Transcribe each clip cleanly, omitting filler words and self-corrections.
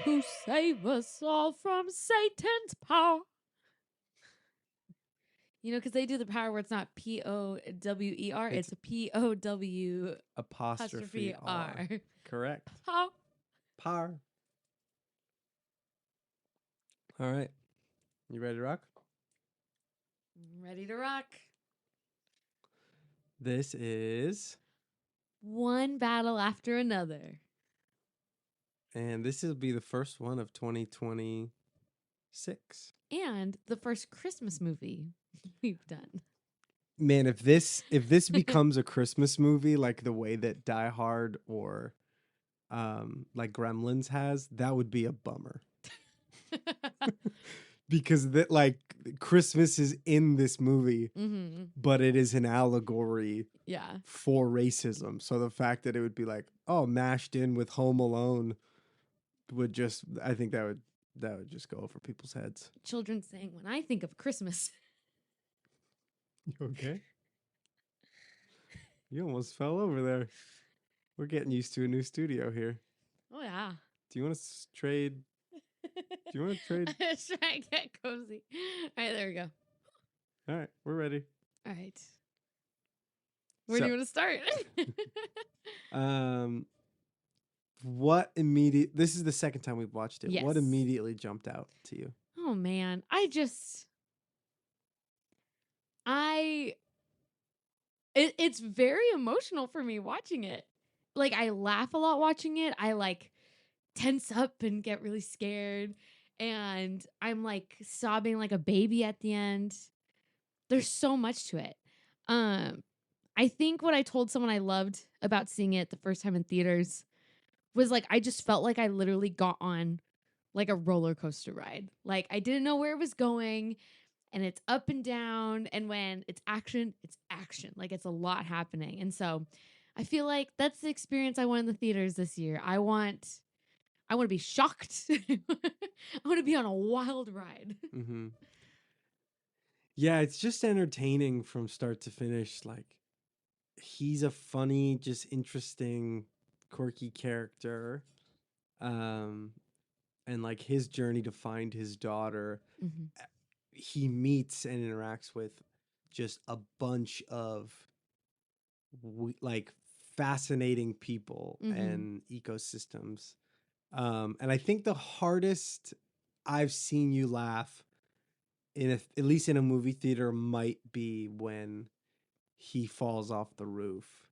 who save us all from Satan's power. You know, because they do the power where it's not Power, it's a POW apostrophe R. Correct. Power. Par. All right. You ready to rock? Ready to rock. This is... One battle after another. And this will be the first one of 2026. And the first Christmas movie we've done. Man, if this becomes a Christmas movie like the way that Die Hard or like Gremlins has, that would be a bummer. Because that, like, Christmas is in this movie, but it is an allegory for racism. So the fact that it would be like, oh, mashed in with Home Alone would just, I think that would just go over people's heads. Children saying, when I think of Christmas. You okay? You almost fell over there. We're getting used to a new studio here. Oh, yeah. Do you want to trade? Do you want to trade? Let's try and get cozy. All right, there we go. All right, we're ready. All right. Where do you want to start? What this is the second time we've watched it. Yes. What immediately jumped out to you? Oh, man. It's very emotional for me watching it. Like, I laugh a lot watching it. I, like, tense up and get really scared. And I'm, like, sobbing like a baby at the end. There's so much to it. I think what I told someone I loved about seeing it the first time in theaters was, like, I just felt like I literally got on, like, a roller coaster ride. Like, I didn't know where it was going. And it's up and down. And when it's action, it's action. Like, it's a lot happening. And so I feel like that's the experience I want in the theaters this year. I want to be shocked. I want to be on a wild ride. Mm-hmm. Yeah, it's just entertaining from start to finish. Like, he's a funny, just interesting, quirky character. And like his journey to find his daughter. Mm-hmm. He meets and interacts with just a bunch of like fascinating people and ecosystems. And I think the hardest I've seen you laugh at least in a movie theater might be when he falls off the roof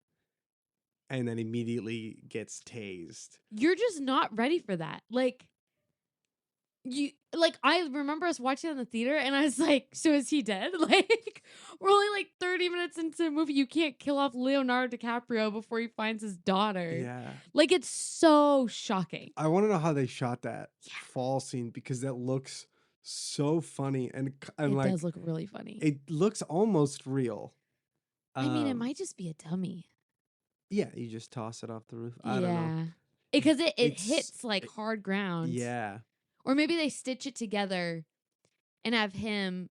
and then immediately gets tased. You're just not ready for that. I remember us watching it in the theater and I was like, so is he dead? Like, we're only like 30 minutes into the movie. You can't kill off Leonardo DiCaprio before he finds his daughter. Yeah. Like, it's so shocking. I want to know how they shot that fall scene because that looks so funny. And it like, does look really funny. It looks almost real. I mean, it might just be a dummy. Yeah, you just toss it off the roof. I don't know. Because it hits like hard ground. Yeah. Or maybe they stitch it together and have him.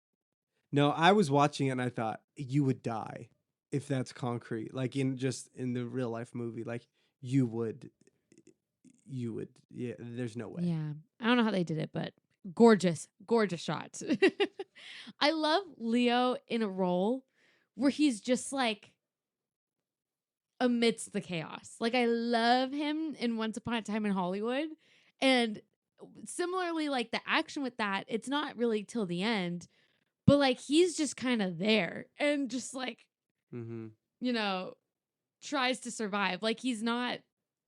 No, I was watching it and I thought you would die if that's concrete. Like in the real life movie, like you would. Yeah, there's no way. Yeah. I don't know how they did it, but gorgeous shots. I love Leo in a role where he's just like amidst the chaos. Like, I love him in Once Upon a Time in Hollywood. And similarly, like the action with that, it's not really till the end, but like he's just kind of there and just like, you know, tries to survive. Like, he's not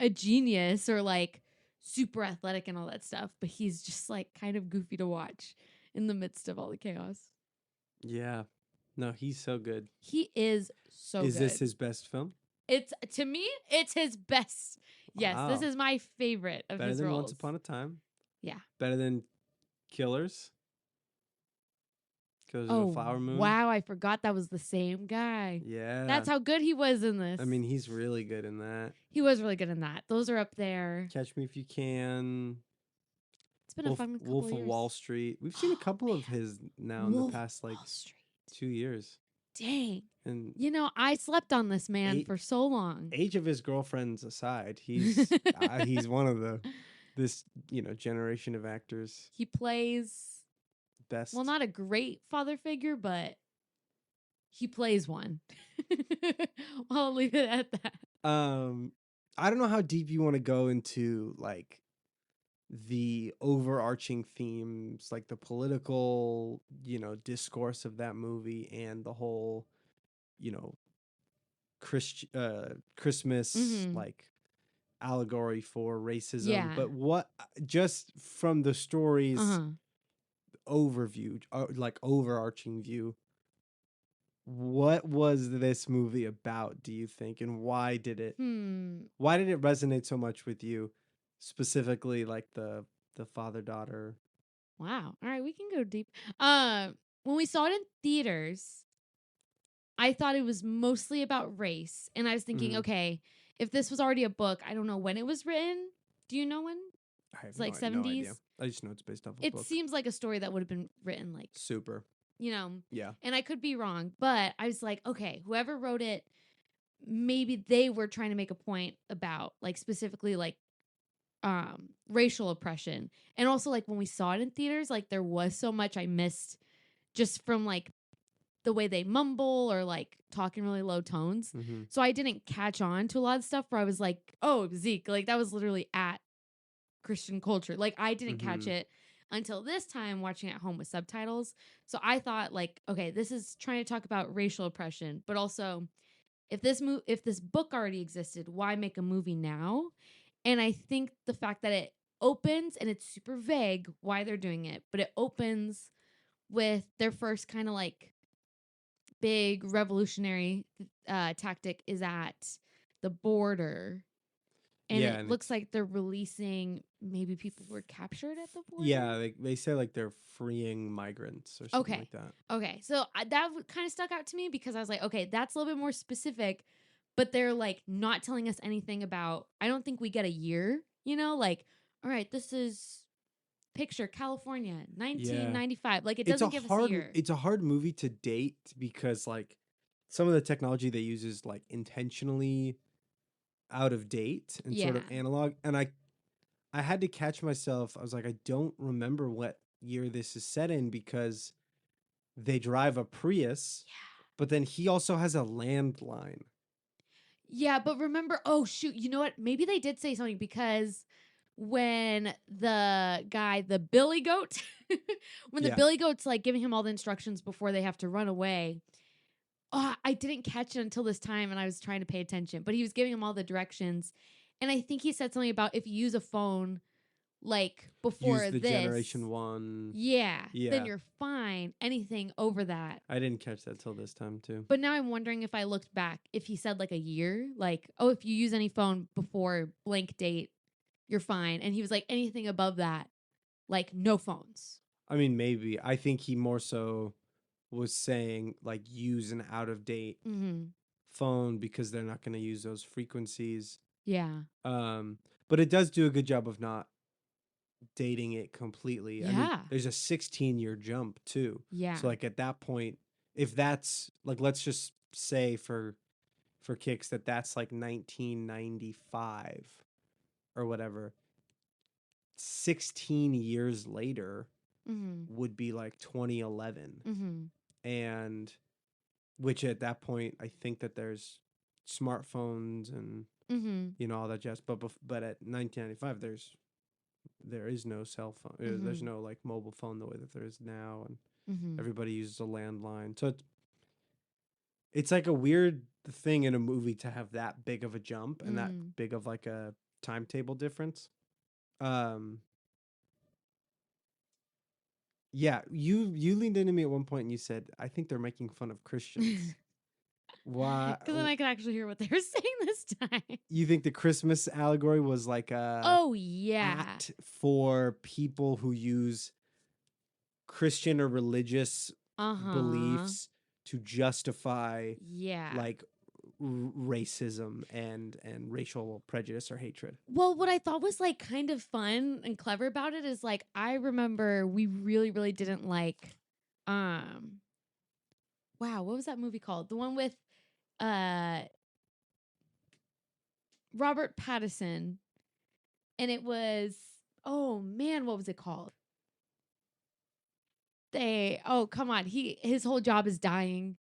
a genius or like super athletic and all that stuff, but he's just like kind of goofy to watch in the midst of all the chaos. Yeah. No, he's so good. He is so good. Is this his best film? To me, it's his best. Yes, wow. This is my favorite of Better his than roles. Once Upon a Time? Yeah. Better than Killers? Killers of the Flower Moon? Wow, I forgot that was the same guy. Yeah. That's how good he was in this. I mean, he's really good in that. He was really good in that. Those are up there. Catch Me If You Can. It's been a fun couple Wolf years. of Wall Street. We've seen a couple of his now in the past like 2 years. Dang. And you know, I slept on this man for so long. Age of his girlfriends aside, he's he's one of the this, generation of actors He plays, well, best. not a great father figure, but he plays one. I'll leave it at that. I don't know how deep you want to go into like the overarching themes, like the political, discourse of that movie and the whole, you know, Christmas Mm-hmm. like allegory for racism. Yeah. But what just from the story's Uh-huh. overview, like overarching view, what was this movie about, do you think, and Hmm. why did it resonate so much with you, specifically like the father daughter? Wow. All right, we can go deep. When we saw it in theaters, I thought it was mostly about race, and I was thinking, Hmm. okay, if this was already a book, I don't know when it was written. Do you know when? I have It's like no idea. 70s. I just know it's based off a It book. seems like a story that would have been written like, Super. you know, Yeah. and I could be wrong, but I was like, okay, whoever wrote it, maybe they were trying to make a point about like specifically like racial oppression. And also like when we saw it in theaters, like there was so much I missed just from like the way they mumble or like talk in really low tones. Hmm. So I didn't catch on to a lot of stuff where I was like, oh, Zeke, like that was literally at Christian culture. Like I didn't catch Hmm. it until this time watching at home with subtitles. So I thought like, okay, this is trying to talk about racial oppression, but also if this book already existed, why make a movie now? And I think the fact that it opens and it's super vague why they're doing it, but it opens with their first kind of like big revolutionary tactic is at the border. And Yeah, it and looks it's like they're releasing maybe people who were captured at the yeah, border. they say like they're freeing migrants or something Okay. like that. Okay. So that kind of stuck out to me because I was like, okay, that's a little bit more specific, but they're like not telling us anything about, I don't think we get a year, like, all right, this is picture California, Yeah. 1995. Like, it doesn't give us a year. It's a hard movie to date because like some of the technology they use is like intentionally out of date and sort Yeah. of analog, and I had to catch myself. I was like, I don't remember what year this is set in because they drive a Prius, but then he also has a landline. Yeah. But remember, oh, shoot, you know what? Maybe they did say something because when the guy, the Billy Goat, when the Yeah. Billy Goat's like giving him all the instructions before they have to run away, oh, I didn't catch it until this time and I was trying to pay attention, but he was giving him all the directions. And I think he said something about if you use a phone like Use before the this, Generation 1. yeah, then Yeah. you're fine. Anything over that. I didn't catch that till this time too. But now I'm wondering if I looked back, if he said like a year, like, oh, if you use any phone before blank date, you're fine. And he was like, anything above that, like no phones. I mean, maybe. I think he more so was saying like use an out of date Mm-hmm. phone because they're not going to use those frequencies. Yeah. Um, but it does do a good job of not dating it completely. I mean, Yeah. there's a 16-year jump too. Yeah. So like at that point, if that's like, let's just say for kicks that that's like 1995 or whatever, 16 years later Mm-hmm. would be like 2011. Mm-hmm. And which at that point I think that there's smartphones and Mm-hmm. all that jazz. But at 1995, there is no cell phone. There's Mm-hmm. no like mobile phone the way that there is now, and Mm-hmm. everybody uses a landline. So it's like a weird thing in a movie to have that big of a jump and that Mm. big of like a timetable difference. Um, yeah, you leaned into me at one point and you said, "I think they're making fun of Christians." Why? Because then I could actually hear what they were saying this time. You think the Christmas allegory was like a Oh, yeah. act for people who use Christian or religious Uh huh. beliefs to justify Yeah. like racism and racial prejudice or hatred? Well, what I thought was like kind of fun and clever about it is like I remember we really, really didn't like um wow, what was that movie called? The one with uh Robert Pattinson, and it was Oh man, what was it called? They oh come on. His whole job is dying.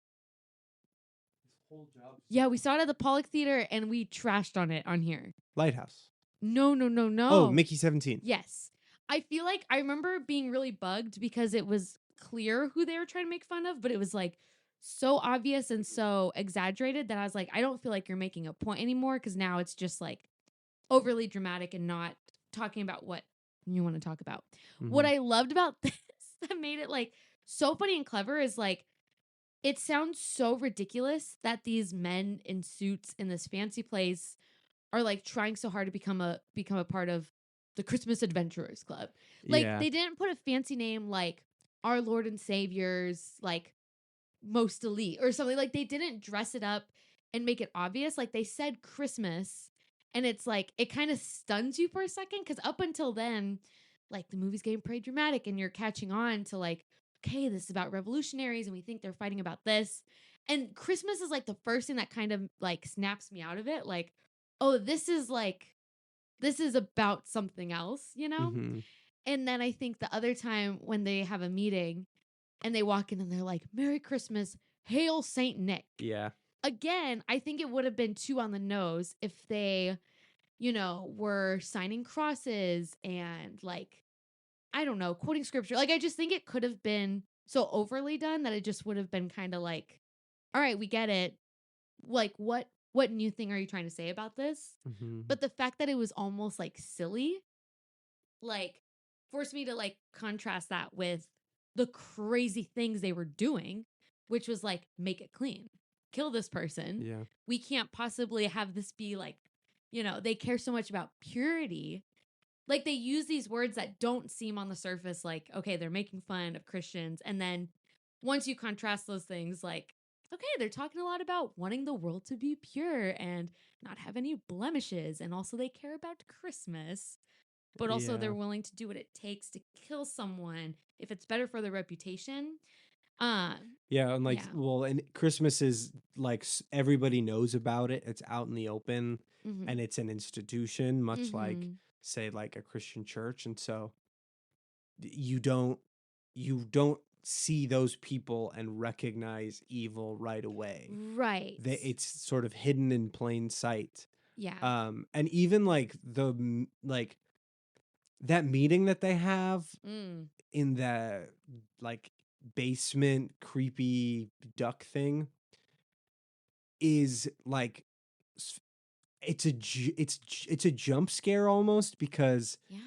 His whole job's Yeah, we saw it at the Pollock Theater and we trashed on it on here. Lighthouse. No, no, no, Oh, no. Mickey 17. Yes. I feel like I remember being really bugged because it was clear who they were trying to make fun of, but it was like so obvious and so exaggerated that I was like, I don't feel like you're making a point anymore because now it's just like overly dramatic and not talking about what you want to talk about. What Mhm. I loved about this that made it like so funny and clever is like it sounds so ridiculous that these men in suits in this fancy place are like trying so hard to become a part of the Christmas Adventurers Club. Like Yeah. they didn't put a fancy name like Our Lord and Savior's like most elite or something. Like they didn't dress it up and make it obvious. Like they said Christmas, and it's like it kind of stuns you for a second because up until then, like the movie's getting pretty dramatic, and you're catching on to like, okay, this is about revolutionaries, and we think they're fighting about this. And Christmas is like the first thing that kind of like snaps me out of it. Like, oh, this is about something else, you know? Mhm. And then I think the other time when they have a meeting and they walk in and they're like, Merry Christmas, Hail Saint Nick. Yeah. Again, I think it would have been too on the nose if they, were signing crosses and like, I don't know, quoting scripture. Like, I just think it could have been so overly done that it just would have been kind of like, all right, we get it. Like, what new thing are you trying to say about this? Mhm. But the fact that it was almost like silly, like forced me to like contrast that with the crazy things they were doing, which was like make it clean, kill this person. Yeah. We can't possibly have this be like, they care so much about purity. Like they use these words that don't seem on the surface like, okay, they're making fun of Christians. And then once you contrast those things, like, okay, they're talking a lot about wanting the world to be pure and not have any blemishes. And also they care about Christmas, but also Yeah. they're willing to do what it takes to kill someone if it's better for their reputation. Um, Yeah, and like, yeah. well, and Christmas is like everybody knows about it. It's out in the open, Mm-hmm. and it's an institution, much like Mm-hmm. say like a Christian church, and so you don't see those people and recognize evil right away. Right. It's sort of hidden in plain sight. Yeah. And even like like that meeting that they have Mm. in the like basement creepy duck thing is like s- it's a jump scare almost because Yeah.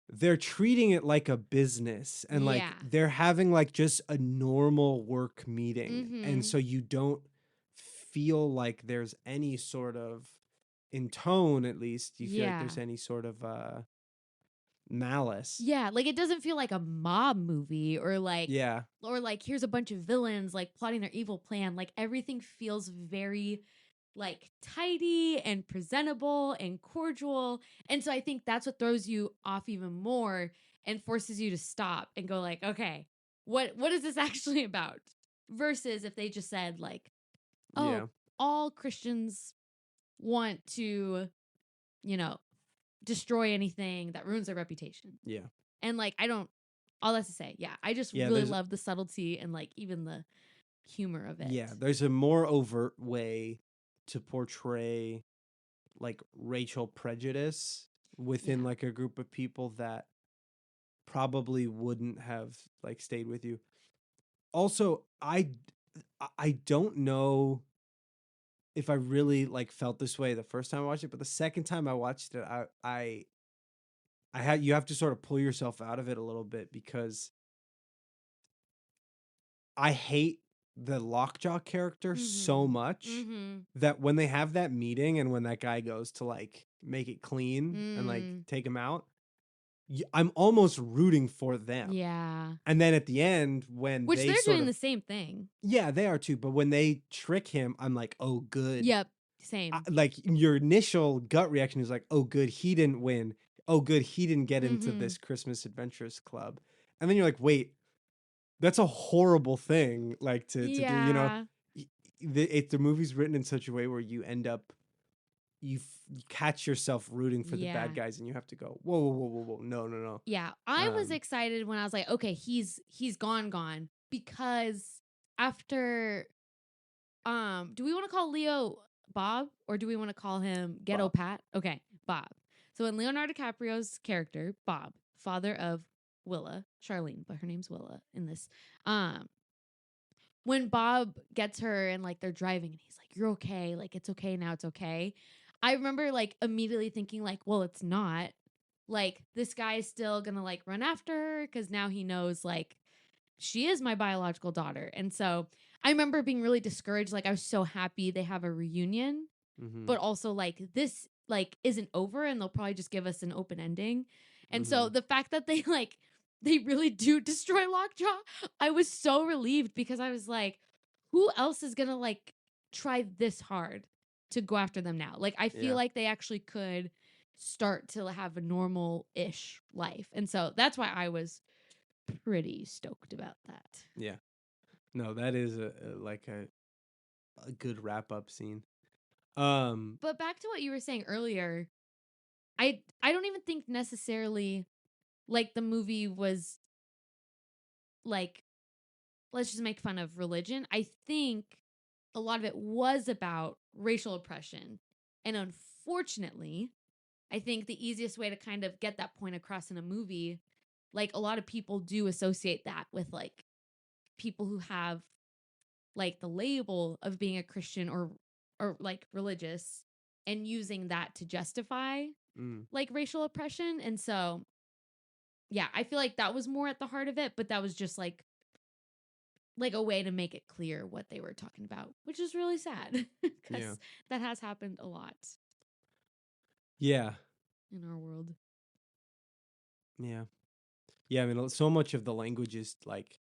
they're treating it like a business and Yeah. like they're having like just a normal work meeting, and Mm-hmm. so you don't feel like there's any sort of, in tone at least, you feel like Yeah. there's any sort of malice. Yeah, like it doesn't feel like a mob movie Yeah. or like here's a bunch of villains like plotting their evil plan. Like everything feels very like tidy and presentable and cordial. And so I think that's what throws you off even more and forces you to stop and go like, okay, what is this actually about? Versus if they just said like, oh, Yeah. all Christians want to, you know, destroy anything that ruins their reputation. Yeah. And like I don't all that's to say, yeah, I just Yeah, really there's love the subtlety and like even the humor of it. yeah, there's a more overt way to portray like racial prejudice within Yeah. like a group of people that probably wouldn't have like stayed with you. Also, I don't know if I really like felt this way the first time I watched it, but the second time I watched it, I had you have to sort of pull yourself out of it a little bit because I hate the Lockjaw character so Mhm. much Mhm. that when they have that meeting and when that guy goes to like make it clean and like Mm. take him out, I'm almost rooting for them. Yeah. And then at the end, when Which they they're sort doing of, the same thing. yeah, they are too, but when they trick him, I'm like, oh, good. Yep. Same. Like your initial gut reaction is like, oh, good, he didn't win. Oh, good, he didn't get into Mhm. this Christmas Adventurers Club. And then you're like, wait, that's a horrible thing, like to do. Yeah. The movie's written in such a way where you end up you catch yourself rooting for the Yeah. bad guys, and you have to go, whoa, whoa, whoa, whoa, whoa, no, no, no. Yeah. I was Um, excited when I was like, okay, he's gone because after do we want to call Leo Bob or do we want to call him Ghetto Bob. Pat? Okay, Bob. So in Leonardo DiCaprio's character, Bob, father of Willa, Charlene, but her name's Willa in this. Um, when Bob gets her and like they're driving and he's like, "You're okay, like it's okay now, it's okay." I remember like immediately thinking like, "Well, it's not." Like this guy is still gonna like run after her because now he knows like she is my biological daughter. And so I remember being really discouraged. Like I was so happy they have a reunion, Mm-hmm. but also like this like isn't over and they'll probably just give us an open ending. And Mm-hmm. so the fact that they like they really do destroy Lockjaw, I was so relieved because I was like, who else is gonna like try this hard to go after them now? Like I feel Yeah. like they actually could start to have a normal ish life. And so that's why I was pretty stoked about that. Yeah. No, that is like a good wrap up scene. But back to what you were saying earlier, I don't even think necessarily like the movie was like let's just make fun of religion. I think a lot of it was about racial oppression. And unfortunately, I think the easiest way to kind of get that point across in a movie, like a lot of people do associate that with like people who have like the label of being a Christian or like religious and using that to justify mm, like racial oppression. And so yeah, I feel like that was more at the heart of it, but that was just like a way to make it clear what they were talking about, which is really sad yeah. because that has happened a lot Yeah. in our world. Yeah. Yeah. I mean, so much of the language is like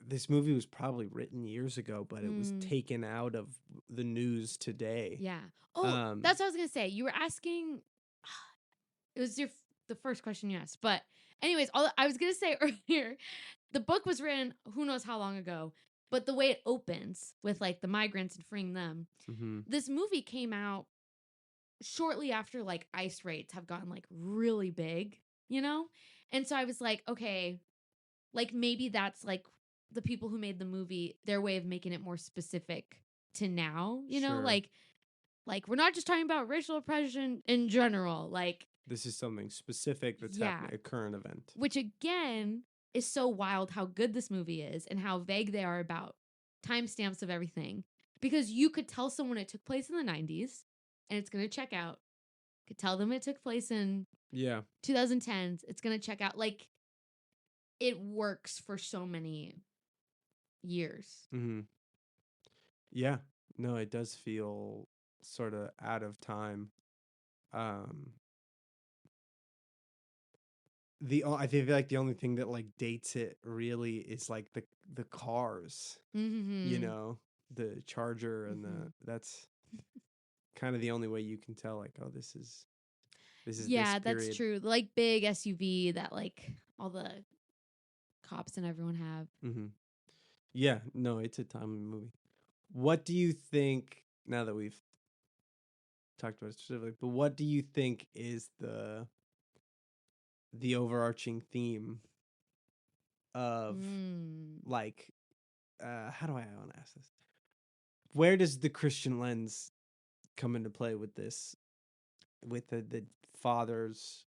this movie was probably written years ago, but it was Mm, taken out of the news today. yeah. Oh, Um, that's what I was gonna say. You were asking. It was the first question you asked, but anyways, all I was gonna say earlier, the book was written who knows how long ago, but the way it opens with like the migrants and freeing them, mhm, this movie came out shortly after like ICE raids have gotten like really big, you know? And so I was like, okay, like maybe that's like the people who made the movie, their way of making it more specific to now, you know? sure. Like we're not just talking about racial oppression in general, like This is something specific that's yeah, happening, a current event. which again is so wild how good this movie is and how vague they are about timestamps of everything. Because you could tell someone it took place in the 90s and it's going to check out. Could tell them it took place in Yeah. 2010s. It's going to check out. Like it works for so many years. Hmm. Yeah. No, it does feel sort of out of time. Um, I feel like the only thing that like dates it really is like the cars, you Mm-hmm. know, the Charger and Mm-hmm. that's kind of the only way you can tell like, oh, this is this Yeah, that's period. true. Like big SUV that like all the cops and everyone have. Hmm. Yeah, no, it's a timely movie. What do you think now that we've talked about it specifically, but what do you think is the overarching theme of Mm. like how do I want to ask this? Where does the Christian lens come into play with this with the father's,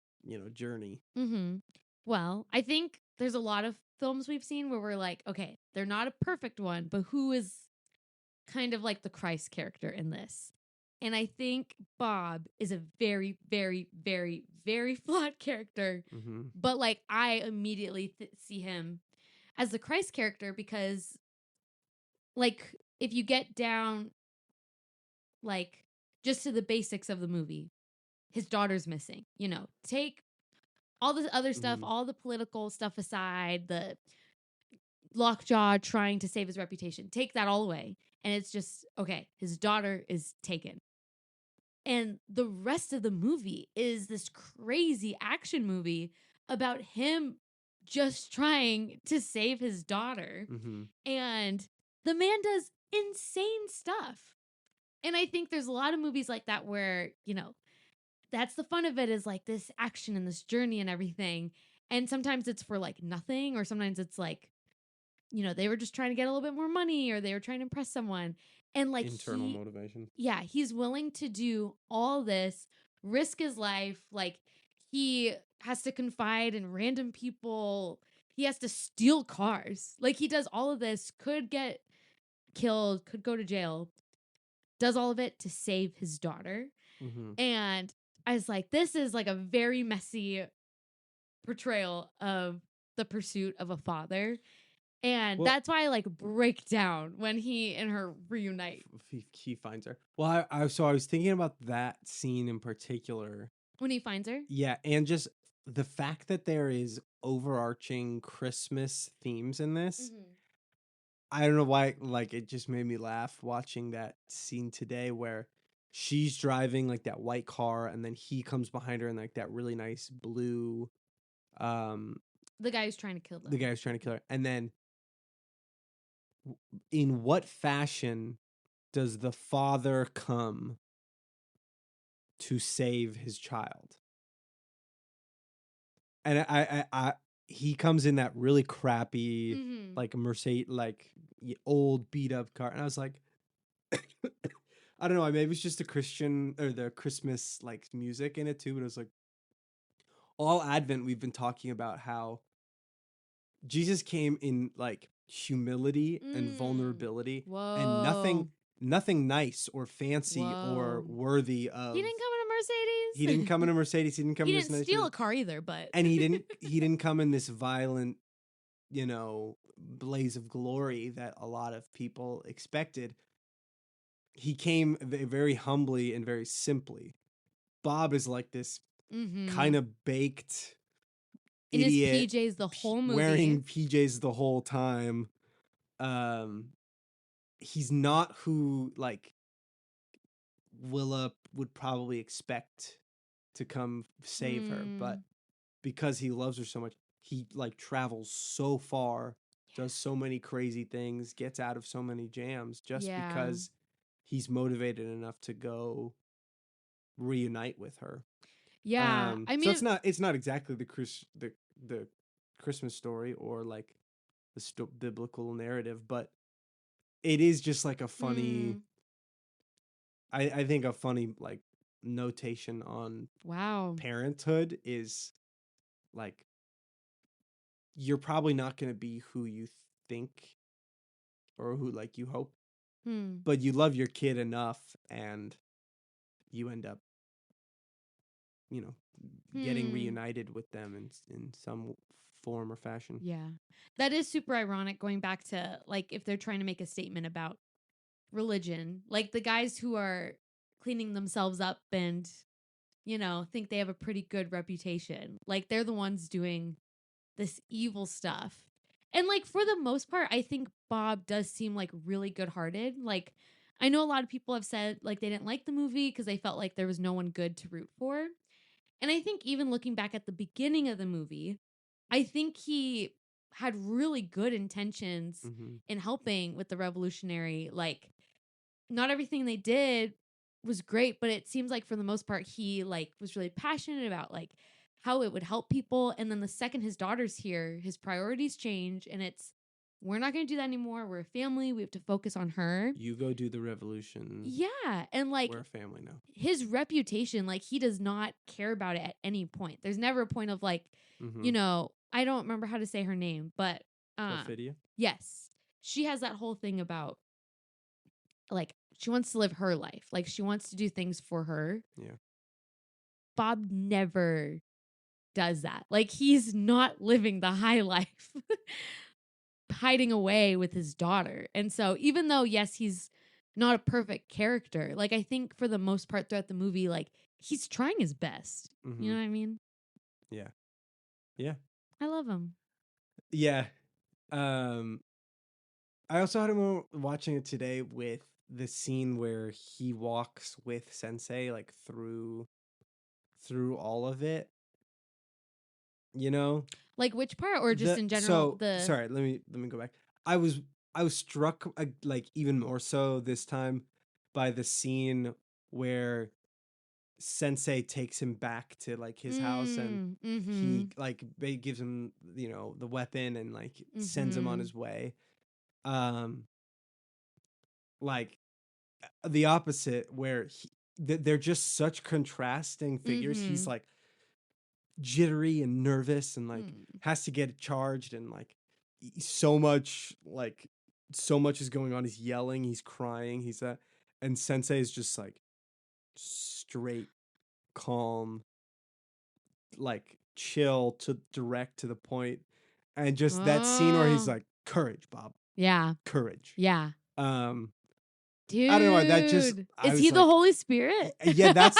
journey? Mm-hmm. Well, I think there's a lot of films we've seen where we're like, okay, they're not a perfect one, but who is kind of like the Christ character in this? And I think Bob is a very, very, very, very flawed character. Mhm. But like, I immediately see him as the Christ character because, like, if you get down, like, just to the basics of the movie, his daughter's missing. You know, take all this other stuff, Mhm. all the political stuff aside, the Lockjaw trying to save his reputation. Take that all away. And it's just, okay, his daughter is taken. And the rest of the movie is this crazy action movie about him just trying to save his daughter. Mhm. And the man does insane stuff. And I think there's a lot of movies like that where, that's the fun of it, is like this action and this journey and everything. And sometimes it's for like nothing, or sometimes it's like, they were just trying to get a little bit more money, or they were trying to impress someone. And like Internal motivation. yeah, he's willing to do all this, risk his life. Like he has to confide in random people. He has to steal cars. Like he does all of this, could get killed, could go to jail, does all of it to save his daughter. Mm-hmm. And I was like, this is like a very messy portrayal of the pursuit of a father. And that's why I like break down when he and her reunite. He finds her. Well, I was thinking about that scene in particular. When he finds her? Yeah, and just the fact that there is overarching Christmas themes in this. Mm-hmm. I don't know why, like, it just made me laugh watching that scene today where she's driving like that white car and then he comes behind her in like that really nice blue The guy who's trying to kill them. the guy who's trying to kill her. And then in what fashion does the father come to save his child? And I he comes in that really crappy like Mercedes, like old beat up car, and I was like, I don't know, maybe it's just the Christian or the Christmas like music in it too, but it was like all Advent we've been talking about how Jesus came in like humility and vulnerability. Whoa. And nothing nice or fancy or worthy of. He didn't come in a Mercedes. He didn't come in a Mercedes. He didn't come. He in didn't this steal nice a car either, but and he didn't come in this violent, blaze of glory that a lot of people expected. He came very humbly and very simply. Bob is like this kind of baked in idiot, his PJs the whole movie, wearing PJs the whole time. He's not who like Willa would probably expect to come save her, but because he loves her so much, he like travels so far, does so many crazy things, gets out of so many jams just because he's motivated enough to go reunite with her. Yeah, I mean, so it's not exactly the Christmas story or like the biblical narrative, but it is just like a funny. I think a funny like notation on parenthood is like you're probably not going to be who you think or who like you hope, but you love your kid enough and you end up getting reunited with them in some form or fashion. Yeah. That is super ironic, going back to like if they're trying to make a statement about religion, like the guys who are cleaning themselves up and think they have a pretty good reputation, like they're the ones doing this evil stuff. And like for the most part, I think Bob does seem like really good-hearted. Like I know a lot of people have said like they didn't like the movie because they felt like there was no one good to root for. And I think even looking back at the beginning of the movie, I think he had really good intentions in helping with the revolutionary. Like not everything they did was great, but it seems like for the most part he like was really passionate about like how it would help people. And then the second his daughter's here, his priorities change and it's, we're not going to do that anymore. We're a family. We have to focus on her. You go do the revolution. Yeah. And like, we're a family now. His reputation, like he does not care about it at any point. There's never a point of like, I don't remember how to say her name, but Ophidia? Yes. She has that whole thing about like she wants to live her life. Like she wants to do things for her. Yeah. Bob never does that. Like he's not living the high life, hiding away with his daughter. And so even though, yes, he's not a perfect character, like I think for the most part throughout the movie, like he's trying his best. You know what I mean? Yeah. Yeah. I love him. Yeah. I also had a moment watching it today with the scene where he walks with Sensei like through all of it. Like which part, or just in general? Sorry, let me go back. I was struck like even more so this time by the scene where Sensei takes him back to like his house, and he Mm-hmm. like gives him, you know, the weapon, and like sends him on Mm-hmm. his way. Um, like the opposite, where they're just such contrasting figures. He's Mm-hmm. like jittery and nervous, and like Hmm. has to get charged, and like so much, like so much is going on. He's yelling, he's crying, he's that, and Sensei is just like straight, calm, like chill to direct to the point, and just that scene where he's Oh. like, "Courage, Bob, Yeah. courage." Yeah. Um, I don't know. That just Dude. I Is he was the like, Holy Spirit? yeah, that's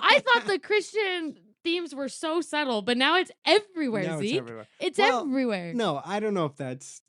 I thought the Christian themes were so subtle, but now it's everywhere, now it's Zeke. everywhere. It's Well, everywhere. no, I don't know if that's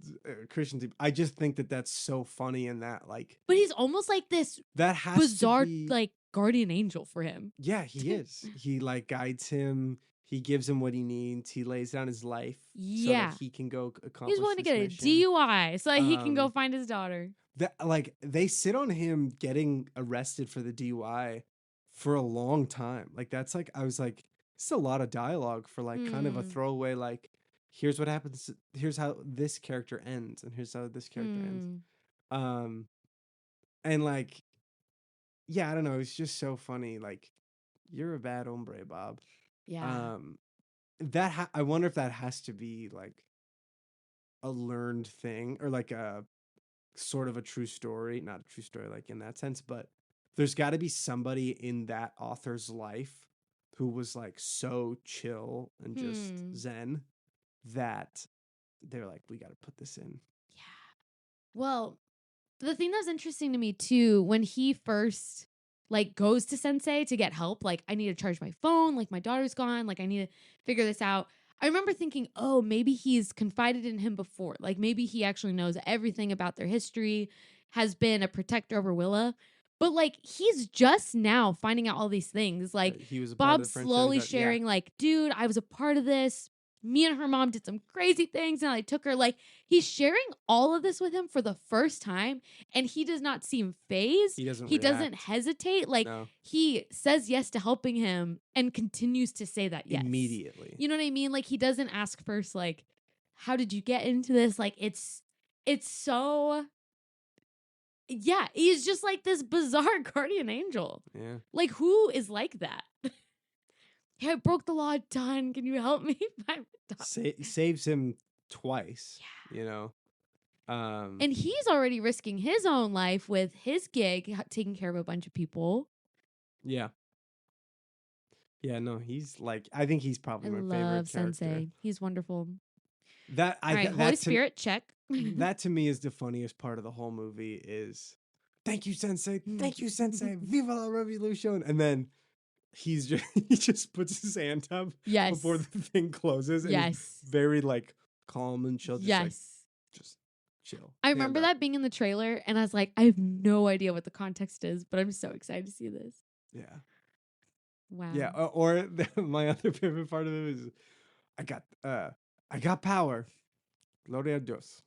Christian. I just think that that's so funny, and that like But he's almost like this that has to bizarre, be. like, guardian angel for him. Yeah, he is. He like guides him. He gives him what he needs. He lays down his life so that Yeah. he can go He's accomplish willing to this get a mission. DUI so that he can go Um, find his daughter. that like they sit on him getting arrested for the DUI for a long time. Like that's like I was like, it's a lot of dialogue for like kind of a Hmm. throwaway, like here's what happens, here's how this character ends, and here's how this character ends. Hmm. Um and like, yeah, I don't know, it's just so funny. Like, you're a bad hombre, Bob. Yeah. Um I wonder if that has to be like a learned thing, or like a sort of a true story, not a true story like in that sense, but there's got to be somebody in that author's life who was like so chill and just Hmm. zen that they're like, we got to put this in. Yeah. Well, the thing that's interesting to me too, when he first like goes to Sensei to get help, like I need to charge my phone, like my daughter's gone, like I need to figure this out. I remember thinking, oh, maybe he's confided in him before. Like maybe he actually knows everything about their history, has been a protector over Willa. But like he's just now finding out all these things. Like He was a part of Bob's the French. slowly Yeah, sharing, like, dude, I was a part of this. Me and her mom did some crazy things and I took her. Like he's sharing all of this with him for the first time, and he does not seem phased. he doesn't He doesn't react. hesitate. Like No, he says yes to helping him and continues to say that yes. immediately. You know what I mean? Like he doesn't ask first, like, how did you get into this? Like it's so, yeah, he's just like this bizarre guardian angel. Yeah, Like who is like that? Yeah, I broke the law, done. Can you help me find my daughter? saves him twice. Yeah. You know. And he's already risking his own life with his gig, taking care of a bunch of people. Yeah. Yeah, no, he's like, I think he's I probably my favorite love character. Sensei. He's wonderful. That All right, Holy Spirit, check. that to me is the funniest part of the whole movie is, thank you, Sensei, viva la revolution. And then he's just he just puts his hand up before Yes. the thing closes, and he's Yes. very like calm and chill, Yes. just chill. I Hand remember up. that being in the trailer, and I was like, I have no idea what the context is, but I'm so excited to see this. Yeah. Wow. Yeah. Or my other favorite part of it is, I got power. Gloria a Dios.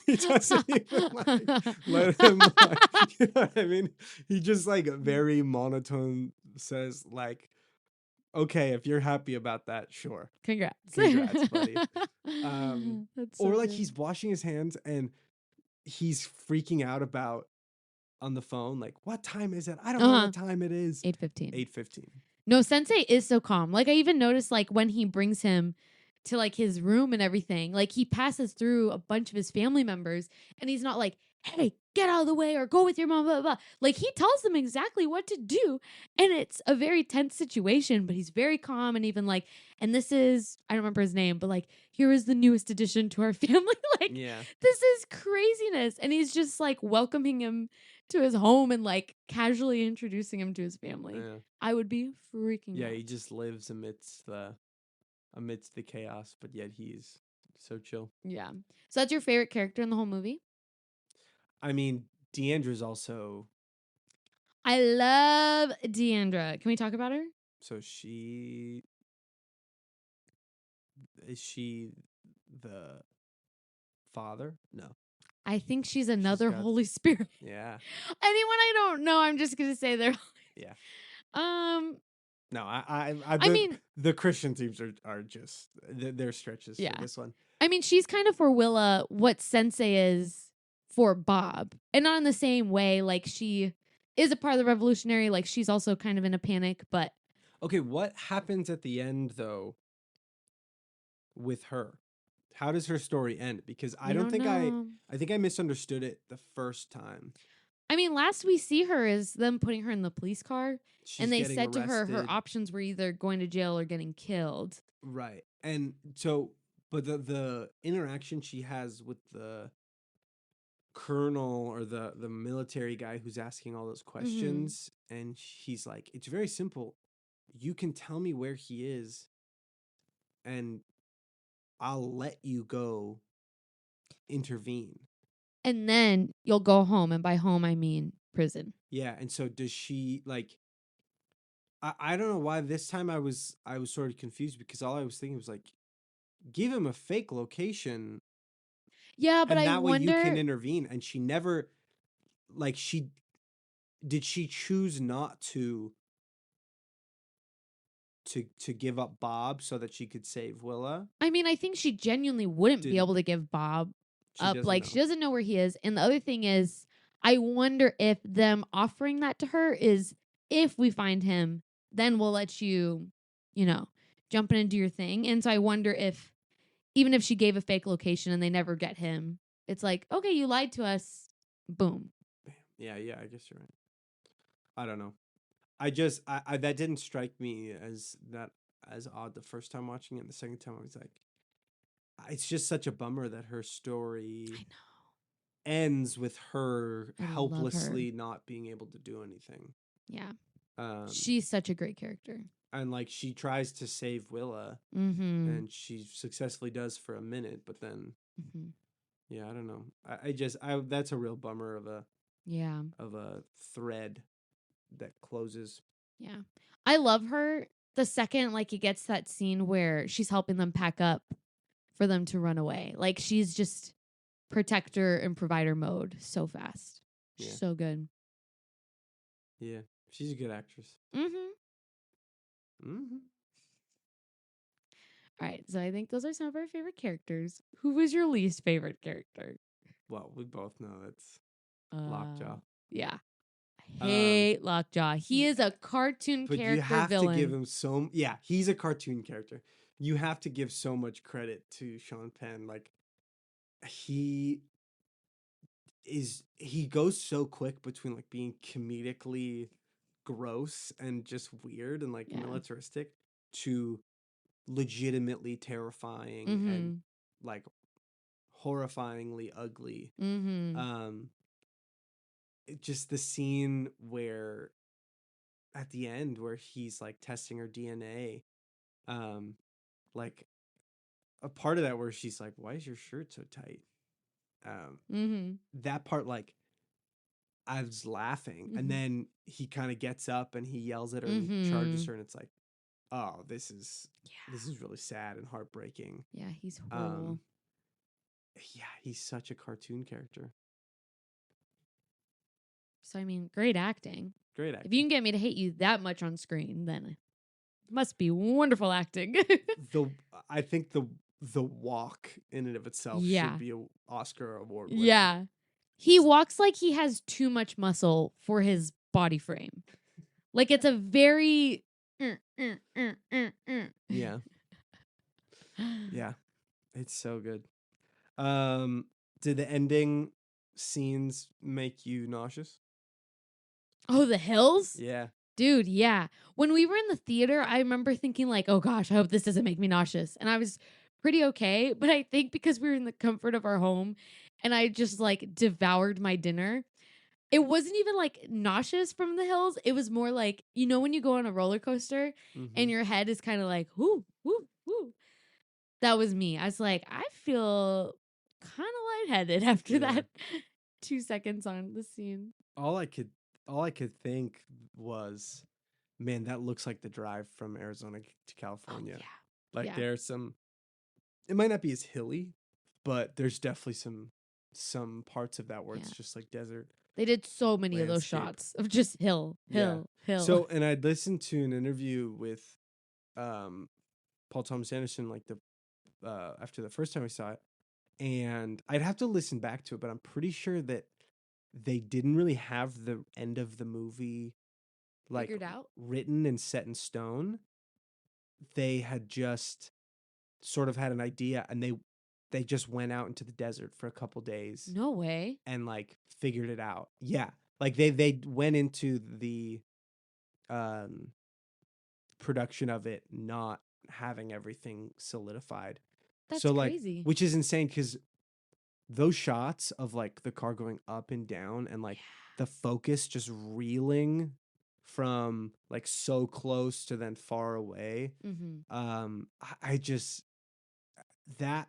He doesn't even like let him like, you know what I mean? He just like very monotone says like, okay, if you're happy about that, sure. Congrats. Congrats, buddy. That's so Or like good. he's washing his hands and he's freaking out about on the phone, like, what time is it? I don't know what time it is. 8:15. 8:15. No, Sensei is so calm. Like I even noticed, like when he brings him to like his room and everything, like he passes through a bunch of his family members, and he's not like, "Hey, get out of the way," or "Go with your mom." Blah blah, blah. Like he tells them exactly what to do, and it's a very tense situation. But he's very calm and even like, and this is, I don't remember his name, but like, here is the newest addition to our family. Like Yeah. this is craziness, and he's just like welcoming him to his home and like casually introducing him to his family. Yeah. I would be freaking Yeah, out. he just lives amidst the chaos, but yet he's so chill. Yeah. So that's your favorite character in the whole movie? I mean, Deandra's also, I love Deandra. Can we talk about her? so is she the father? No. I think she's She's another got Holy Spirit. yeah. Anyone I don't know, I'm just gonna say they're. Yeah. Um, No, I I mean, the Christian teams are just they're stretches for yeah. this one. I mean, she's kind of for Willa what Sensei is for Bob, and not in the same way. Like she is a part of the revolutionary. Like she's also kind of in a panic, but Okay, what happens at the end though with her? How does her story end? Because I we don't don't think know. I think I misunderstood it the first time. I mean, last we see her is them putting her in the police car, and She's they getting said to her arrested. options were either going to jail or getting killed. Right. And so but the interaction she has with the colonel or the military guy who's asking all those Mm-hmm. questions and he's like it's very simple. You can tell me where he is and I'll let you go intervene. And then you'll go home, and by home I mean prison. Yeah, and so does she like I don't know why this time I was sort of confused because all I was thinking was like give him a fake location Yeah, but and I that way you can wonder. intervene and she never like she did she choose not to give up Bob so that she could save Willa? I mean, I think she genuinely wouldn't be Didn't. able to give Bob She up. doesn't Like she know. doesn't know where he is. And the other thing is, I wonder if them offering that to her is if we find him, then we'll let you, you know, jump in and do your thing. And so I wonder if even if she gave a fake location and they never get him, it's like, okay, you lied to us. Boom. Bam. Yeah, yeah, I guess you're right. I don't know. I just I that didn't strike me as that as odd the first time watching it. The second time I was like it's just such a bummer that her story I ends with her know. I love her. helplessly not being able to do anything. Yeah. Um She's such a great character. and like she tries to save Willa Mm-hmm. and she successfully does for a minute, but then Mm-hmm. yeah, I don't know. I just I that's a real bummer Yeah. of a thread that closes. Yeah. I love her the second like it gets that scene where she's helping them pack up for them to run away. Like she's just protector and provider mode so fast. Yeah. So good. Yeah. She's a good actress. Mm-hmm. Mhm. All right. So I think those are some of our favorite characters. Who was your least favorite character? Well, we both know it's Uh Lockjaw. yeah. I Um hate Lockjaw. He is a cartoon but you character have to give villain. him so yeah, he's a cartoon character. You have to give so much credit to Sean Penn. Like he he goes so quick between like being comedically gross and just weird and like Yeah. militaristic to legitimately terrifying and Mm-hmm. like horrifyingly ugly. Mm-hmm. Um just the scene where at the end where he's like testing her DNA um like a part of that where she's like why is your shirt so tight um Mm-hmm. that part like I was laughing and Mm-hmm. then he kind of gets up and he yells at her and he charges Mm-hmm. her and it's like oh this Yeah. is really sad and heartbreaking. Yeah, he's horrible. um yeah, he's such a cartoon character. So I mean, great acting. Great If you acting. can get me to hate you that much on screen, then it must be wonderful acting. The I think the walk in and of itself should Yeah. be a Oscar award winner. Yeah. He walks like he has too much muscle for his body frame. Like it's a very Yeah. Yeah. It's so good. Did the ending scenes make you nauseous? Oh, the hills? Yeah. Dude, yeah. When we were in the theater, I remember thinking like, "Oh gosh, I hope this doesn't make me nauseous." And I was pretty okay, but I think because we were in the comfort of our home and I just like devoured my dinner, it wasn't even like nauseous from the hills. It was more like, you know, when you go on a roller coaster and Mm-hmm. your head is kind of like, whoo, whoo, whoo. That was me. I was like, I feel kind of lightheaded after Yeah. that 2 seconds on the scene. All I could all I could think was, man, that looks like the drive from Arizona to Oh, California. yeah. Like Yeah. there's some it might not be as hilly, but there's definitely some some parts of that where it's Yeah. just like desert They did so many of those landscape. shots of just hill, Yeah. hill, hill. So, and I'd listened to an interview with um Paul Thomas Anderson like the after the first time I saw it, and I'd have to listen back to it, but I'm pretty sure that they didn't really have the end of the movie like Figured out? written and set in stone. They had just sort of had an idea, and they just went out into the desert for a couple days No way. and like figured it out. Yeah. Like they went into the um production of it not having everything solidified. That's So like, crazy. which is insane because those shots of like the car going up and down and like the focus just reeling from like so close to then far away. Mm-hmm. I just that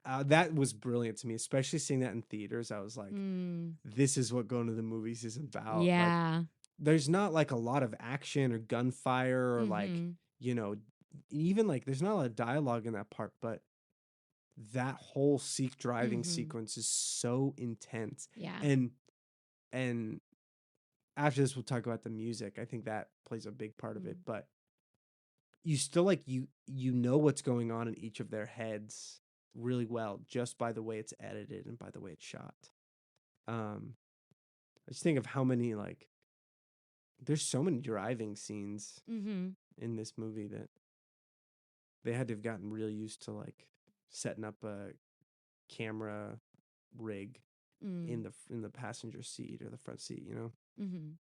was brilliant to me, especially seeing that in theaters. I was like, Mm. this is what going to the movies is about. Like, Yeah. there's not like a lot of action or gunfire or like, Mm-hmm. you know, even like there's not a lot of dialogue in that part, but that whole driving Mm-hmm. sequence is so intense. Yeah. And after this we'll talk about the music. I think that plays a big part of it, Mm. but you still like you know what's going on in each of their heads really well just by the way it's edited and by the way it's shot. I just think of how many like there's so many driving scenes Mm-hmm. in this movie that they had to have gotten really used to like setting up a camera rig Mm. in the passenger seat or the front seat, you know. Mm-hmm.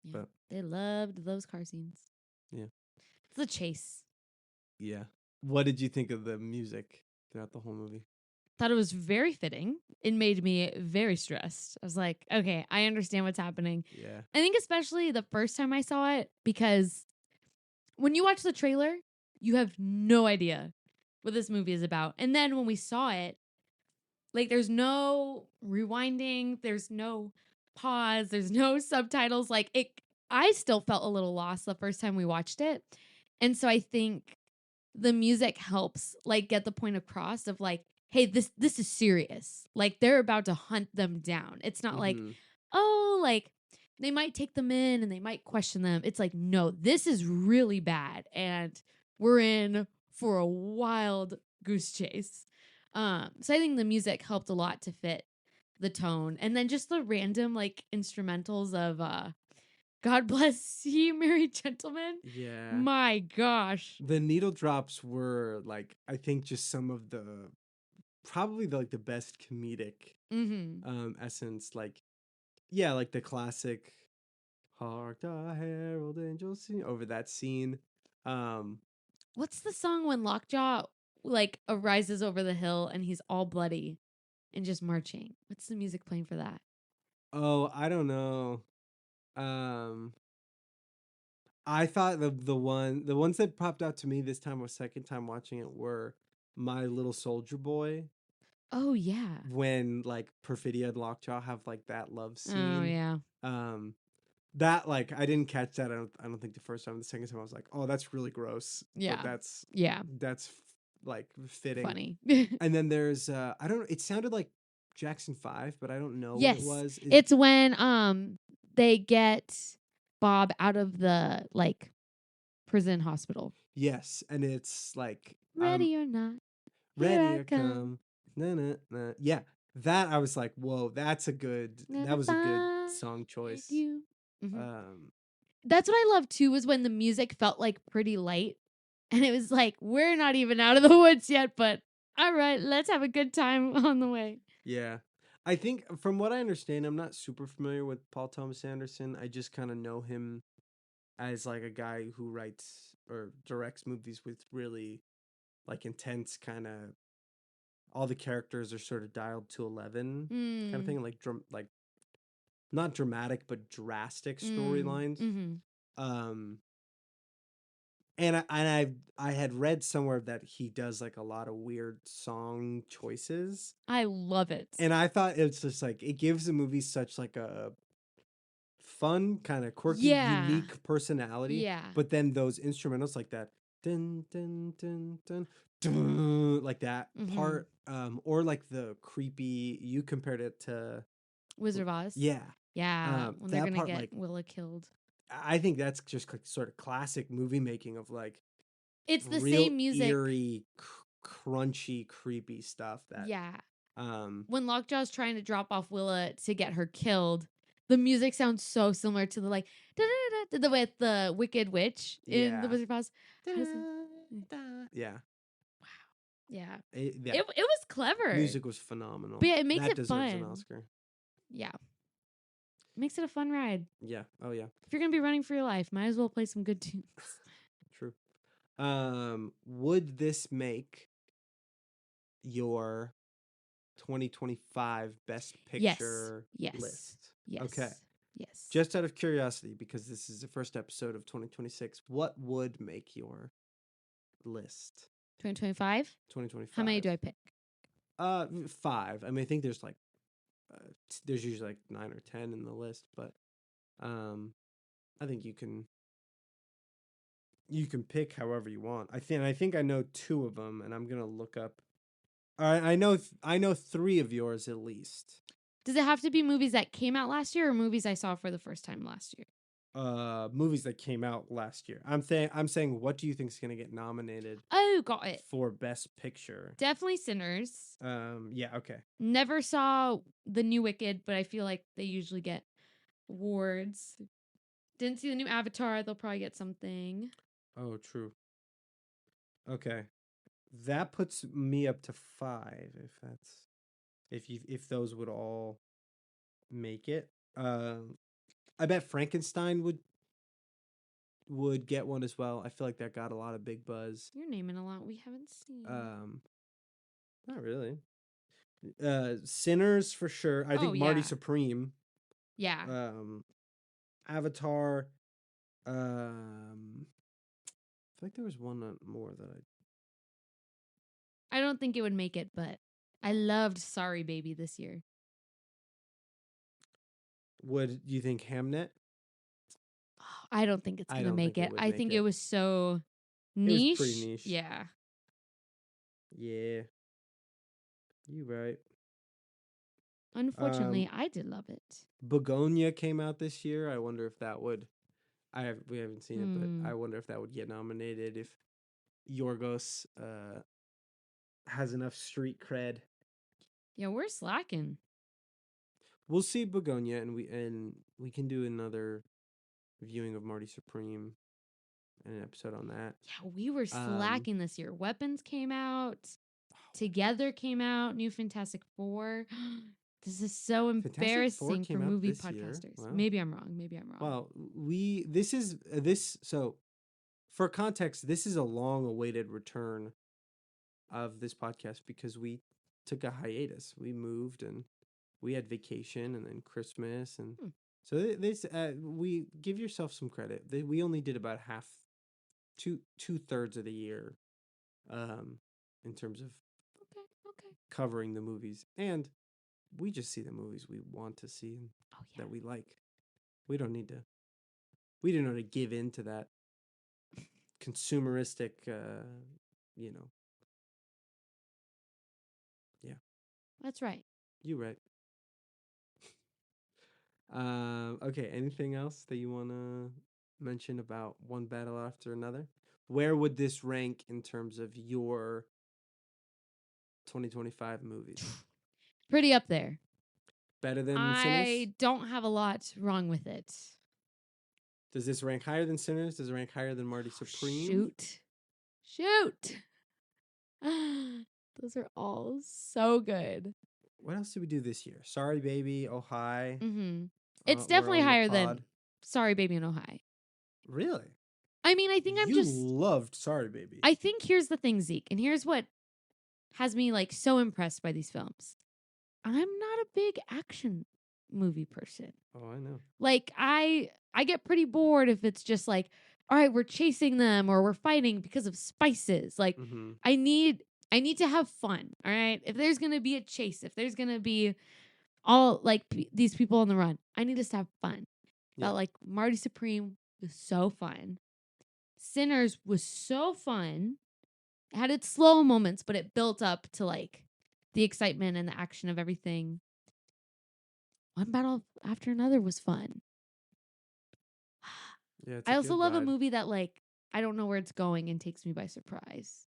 Yeah. But They loved those car scenes. yeah, It's the chase. yeah. What did you think of the music throughout the whole movie? Thought it was very fitting. It made me very stressed. I was like, okay, I understand what's happening. Yeah, I think especially the first time I saw it, because when you watch the trailer, you have no idea what this movie is about. And then when we saw it, like there's no rewinding, there's no pause, there's no subtitles. Like it I still felt a little lost the first time we watched it. And so I think the music helps like get the point across of like, hey, this is serious. Like they're about to hunt them down. It's not like, mm-hmm. oh, like they might take them in and they might question them. It's like, no, this is really bad. And we're in for a wild goose chase. So I think the music helped a lot to fit the tone. And then just the random like instrumentals of God bless you, merry gentlemen. Yeah. My gosh. The needle drops were like I think just some of the probably like the best comedic Mm-hmm. essence. Like yeah, like the classic Hark the Herald Angels sing over that scene. Um What's the song when Lockjaw like arises over the hill and he's all bloody and just marching? What's the music playing for that? oh, I don't know. Um I thought the ones that popped out to me this time or second time watching it were My Little Soldier Boy, Oh yeah. when like Perfidia and Lockjaw have like that love Oh scene. yeah. Um that like I didn't catch that. I don't think the first time. The second time I was like, "Oh, that's really gross." But Yeah. that's Yeah. like fitting. Funny. And then there's I don't it sounded like Jackson 5, but I don't know what it Yes. was. It's when they get Bob out of the like prison hospital. Yes, and it's like I'm Ready or not, here ready I or come. come. Na, na, na. Yeah. That I was like, "Whoa, that Gonna was a good find song choice." you. Mhm. Um That's what I love too, was when the music felt like pretty light. And it was like, we're not even out of the woods yet, but all right, let's have a good time on the way. Yeah. I think from what I understand, I'm not super familiar with Paul Thomas Anderson. I just kind of know him as like a guy who writes or directs movies with really like intense kind of all the characters are sort of dialed to 11 kind of Mm, thing like not dramatic but drastic mm, storylines. mm-hmm. Um and I had read somewhere that he does like a lot of weird song choices. I love it. And I thought it's just like it gives the movie such like a fun, kind of quirky, Yeah. unique personality. Yeah. But then those instrumentals like that, dun dun dun dun, like that Mhm. part, or like the creepy. You compared it to, Wizard of Oz. yeah, Yeah, when they're that gonna part. get Like, Willa killed. I think that's just like sort of classic movie making of like It's the real same music. eerie, crunchy, creepy stuff. That Yeah. um, When Lockjaw's trying to drop off Willa to get her killed, the music sounds so similar to the like the way the Wicked Witch in the yeah, Wizard of Oz. How does it? yeah, Wow. Yeah. yeah. It was clever. Music was phenomenal. But yeah, it makes That it deserves an fun. Oscar. Yeah. Makes it a fun ride. Yeah. Oh yeah. If you're gonna be running for your life, might as well play some good tunes. True. Would this make your 2025 Best Yes. Picture Yes. list? Okay. Yes. Yes. Just out of curiosity, because this is the first episode of 2026, what would make your list? 2025? 2025. How many do I pick? 5. I mean, I think there's like there's usually like 9 or 10 in the list, but I think you can pick however you want. I think I know 2 of them, and I'm gonna look up. All right, I know 3 of yours at least. Does it have to be movies that came out last year or movies I saw for the first time last year? Movies that came out last year. I'm saying, what do you think is gonna get nominated Oh, got it. for Best Picture? Definitely Sinners. Yeah, okay. Never saw the new Wicked, but I feel like they usually get awards. Didn't see the new Avatar. They'll probably get something. Oh, true. Okay, that puts me up to 5. If those would all make it. I bet Frankenstein would get one as well. I feel like that got a lot of big buzz. You're naming a lot we haven't seen. Not really. Sinners for sure. I think Marty yeah. Supreme. Yeah. Avatar. I feel like there was one more that I don't think it would make it, but I loved Sorry Baby this year. would. You think Hamnet? I don't think it's I gonna don't make think it it. would I make think it. it was so It niche. was pretty niche. Yeah. Yeah. You right. Unfortunately, I did love it. Begonia came out this year. I wonder if that would. We haven't seen it, but I Hmm. wonder if that would get nominated if Yorgos has enough street cred. Yeah, we're slacking. We'll see Begonia, and we can do another viewing of Marty Supreme and an episode on that. Yeah, we were slacking this year. Weapons came out. Together came out. New Fantastic Four. This is so Fantastic Four embarrassing for came out movie this year. podcasters. Wow. Maybe I'm wrong. Well, so for context, this is a long-awaited return of this podcast because we took a hiatus. We moved and we had vacation and then Christmas and so this we give yourself some credit. We only did about two-thirds of the year, in terms of Okay. covering the movies, and we just see the movies we want to see and that we like. We don't need to give in to that consumeristic, yeah. That's right. You right. Okay, anything else that you want to mention about One Battle After Another? Where would this rank in terms of your 2025 movies? Pretty up there. Better than Sinners? I don't have a lot wrong with it. Does this rank higher than Sinners? Does it rank higher than Marty Supreme? Shoot. Those are all so good. What else did we do this year? Sorry Baby, Oh Hi. Mm-hmm. We're It's definitely on the higher than pod. Sorry Baby and Oh Hi. Really? I mean, I think You loved Sorry Baby. I think here's the thing, Zeke, and here's what has me like so impressed by these films. I'm not a big action movie person. Oh, I know. Like I get pretty bored if it's just like, all right, we're chasing them or we're fighting because of spices. Like I need to have fun. All right. If there's gonna be a chase, if there's gonna be all like these people on the run, I need us to have fun. Yeah. Felt like Marty Supreme was so fun. Sinners was so fun. It had its slow moments, but it built up to like the excitement and the action of everything. One battle after another was fun. Yeah, it's I a also good love a ride. movie that like I don't know where it's going and takes me by surprise.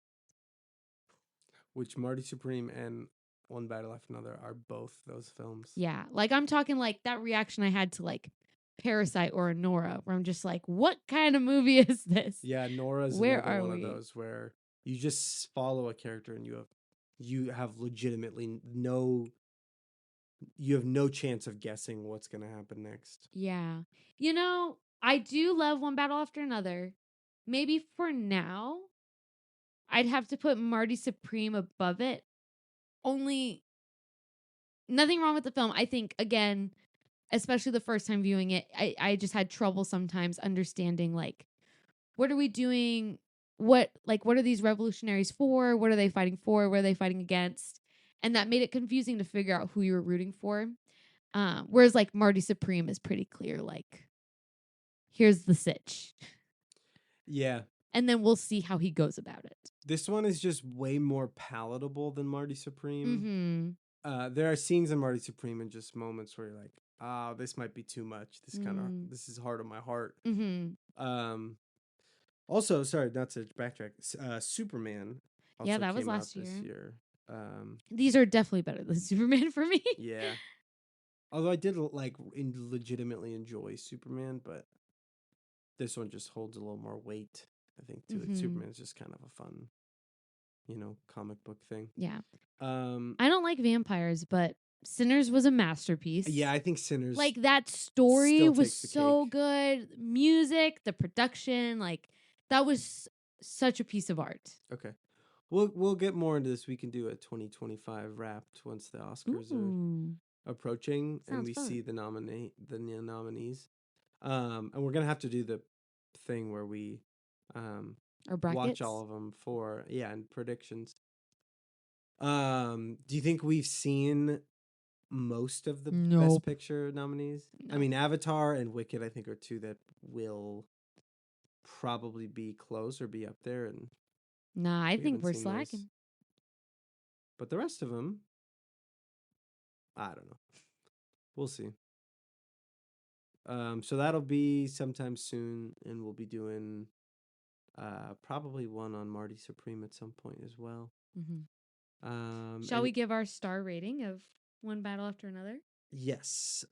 Which Marty Supreme and One Battle After Another are both those films. Yeah, like I'm talking like that reaction I had to like Parasite or Nora, where I'm just like, what kind of movie is this? Yeah, Nora's Where another are one of we? those where you just follow a character and you have legitimately no you have no chance of guessing what's going to happen next. Yeah. You know, I do love One Battle After Another. Maybe for now, I'd have to put Marty Supreme above it. Only nothing wrong with the film. I think again, especially the first time viewing it, I just had trouble sometimes understanding like what are we doing? What are these revolutionaries for? What are they fighting for? What are they fighting against? And that made it confusing to figure out who you were rooting for. Whereas like Marty Supreme is pretty clear, like, here's the sitch. Yeah. And then we'll see how he goes about it. This one is just way more palatable than Marty Supreme. Mm-hmm. There are scenes in Marty Supreme and just moments where you're like, "Ah, this might be too much. Mm. This is hard on my heart." Mm-hmm. Also, sorry, not to backtrack. Superman Yeah, also that was came out last this year. year. These are definitely better than Superman for me. Yeah. Although I did legitimately enjoy Superman, but this one just holds a little more weight, I think, to it. Mm-hmm. Superman is just kind of a fun, comic book thing. Yeah. Um, I don't like vampires, but Sinners was a masterpiece. yeah, I think Sinners Like that story still was takes the so cake. good. Music, the production, like that was such a piece of art. Okay. We'll get more into this. We can do a 2025 wrapped once the Oscars are Ooh, approaching and sounds we see fun. the nominees. And we're gonna have to do the thing where we Or watch all brackets. of them for and predictions. Do you think we've seen most of the Best Nope. Picture nominees? I No. mean, Avatar and Wicked, I think, are two that will probably be close or be up there, and Nah, I we think haven't we're seen those. slacking. But the rest of them, I don't know. We'll see. So that'll be sometime soon, and we'll be doing probably one on Marty Supreme at some point as well. Mm-hmm. Shall And we give our star rating of One Battle After Another? yes,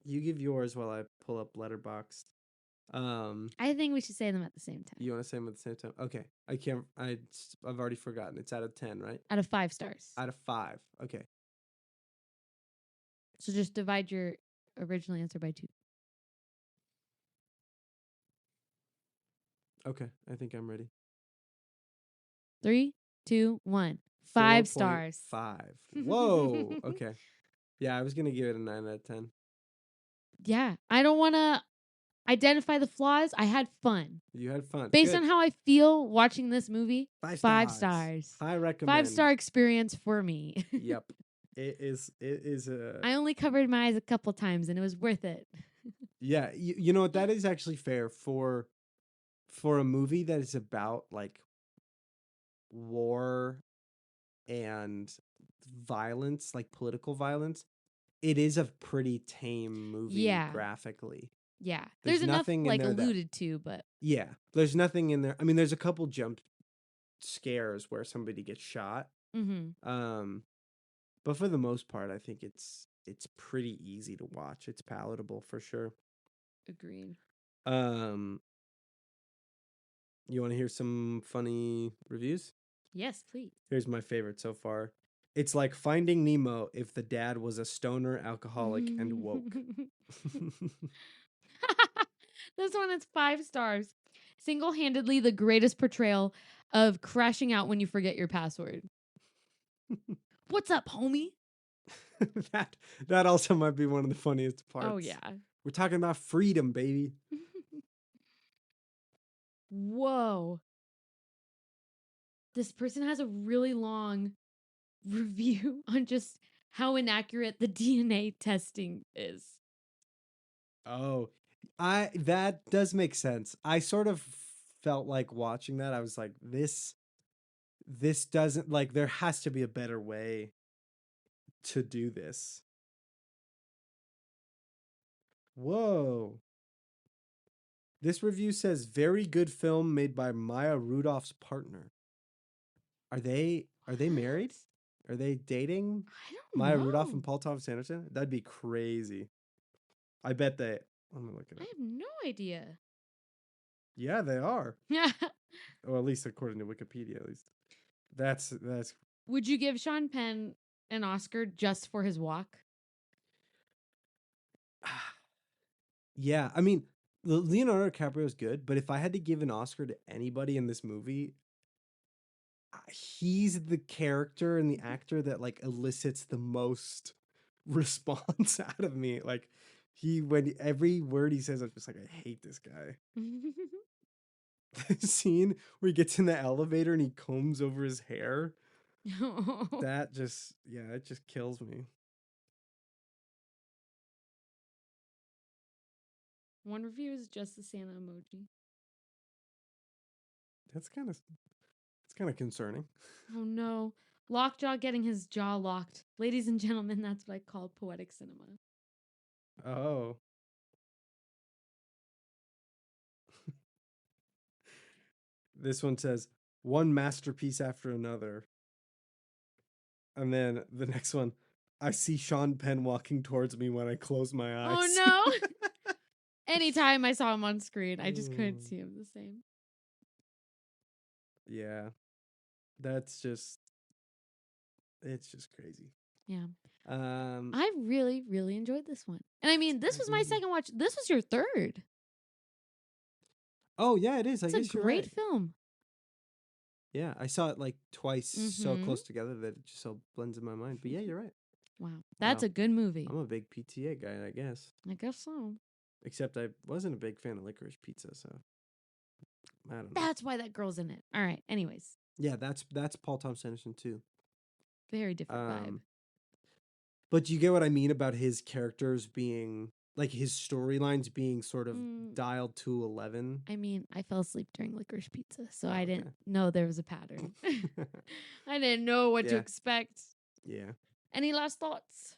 you give yours while I pull up Letterboxd. I think we should say them at the same time. You want to say them at the same time? Okay. I can't. I've already forgotten. It's out of 10, right? Out of 5 stars. Out of 5. Okay. So just divide your original answer by 2. Okay. I think I'm ready. 3, 2, 1. 5 stars. 4.5. Whoa. Okay. Yeah, I was gonna give it a 9 out of 10. Yeah, I don't want to identify the flaws. I had fun. You had fun. Based Good. on how I feel watching this movie, 5 5 stars. stars. I recommend. 5-star experience for me. Yep. It is. It is a. I only covered my eyes a couple times and it was worth it. Yeah. You know what? That is actually fair for a movie that is about like war and violence, like political violence. It is a pretty tame movie Yeah. graphically. Yeah. There's There's enough nothing in like there that alluded to, but yeah, there's nothing in there. I mean, there's a couple jump scares where somebody gets shot. mm-hmm. But for the most part, I think it's pretty easy to watch. It's palatable for sure. Agreed. Um, you want to hear some funny reviews? Yes, please. Here's my favorite so far. It's like Finding Nemo if the dad was a stoner alcoholic and woke. This one is 5 stars. Single-handedly the greatest portrayal of crashing out when you forget your password. What's up, homie? that that also might be one of the funniest parts. Oh yeah. We're talking about freedom, baby. Whoa. This person has a really long review on just how inaccurate the DNA testing is. Oh, that does make sense. I sort of felt like watching that. I was like, this this doesn't like there has to be a better way to do this. Whoa. This review says very good film made by Maya Rudolph's partner. Are they married? What? Are they dating? I don't Maya Rudolph know. and Paul Thomas Anderson? That'd be crazy. I bet they. Let me look it I up. have no idea. Yeah, they are. Or at least according to Wikipedia, at least. That's Would you give Sean Penn an Oscar just for his walk? yeah. I mean, Leonardo DiCaprio is good, but if I had to give an Oscar to anybody in this movie, he's the character and the actor that like elicits the most response out of me. Like when every word he says, I'm just like, I hate this guy. The scene where he gets in the elevator and he combs over his hair. That just, yeah, it just kills me. One review is just the Santa emoji. That's kind of concerning. Oh no. Lockjaw getting his jaw locked. Ladies and gentlemen, that's what I call poetic cinema. Oh. This one says, one masterpiece after another. And then the next one, I see Sean Penn walking towards me when I close my eyes. Oh no. Anytime I saw him on screen, I just couldn't see him the same. Yeah. That's just it's just crazy. Yeah. Um I really, really enjoyed this one. And I mean, this was my second watch. This was your third. Oh yeah, it is. I It's a guess you're great right. film. Yeah, I saw it like twice so Mhm. close together that it just so blends in my mind. But yeah, you're right. Wow. That's Wow. a good movie. I'm a big PTA guy, I guess. I guess so. Except I wasn't a big fan of licorice pizza, so I don't know. That's why that girl's in it. All right. Anyways, Yeah, that's Paul Thomas Anderson too. very different vibe. But you get what I mean about his characters being like his storylines being sort of dialed to 11. I mean, I fell asleep during licorice pizza, so I didn't know there was a pattern. I didn't know what to expect. Yeah. Any last thoughts?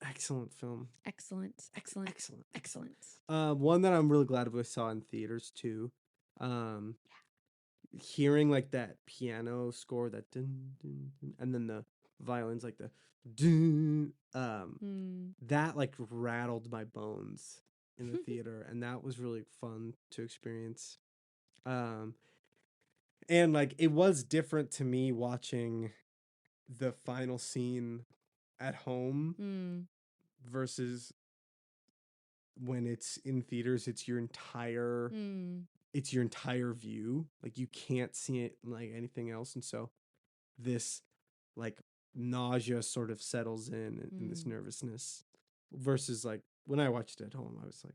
Excellent film. Excellent. One that I'm really glad I saw in theaters too. Hearing like that piano score, that dun, dun, dun, and then the violins like the dun, that like rattled my bones in the theater, and that was really fun to experience. And like it was different to me watching the final scene at home versus when it's in theaters. It's your entire view. Like you can't see it like anything else, and so this like nausea sort of settles in this nervousness versus like when I watched it at home, I was like,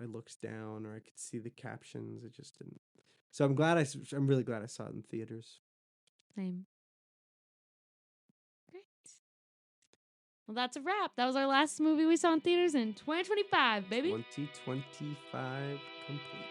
I looked down or I could see the captions. It just didn't. So I'm really glad I saw it in theaters. Same. Great. Well, that's a wrap. That was our last movie we saw in theaters in 2025, baby. 2025 complete.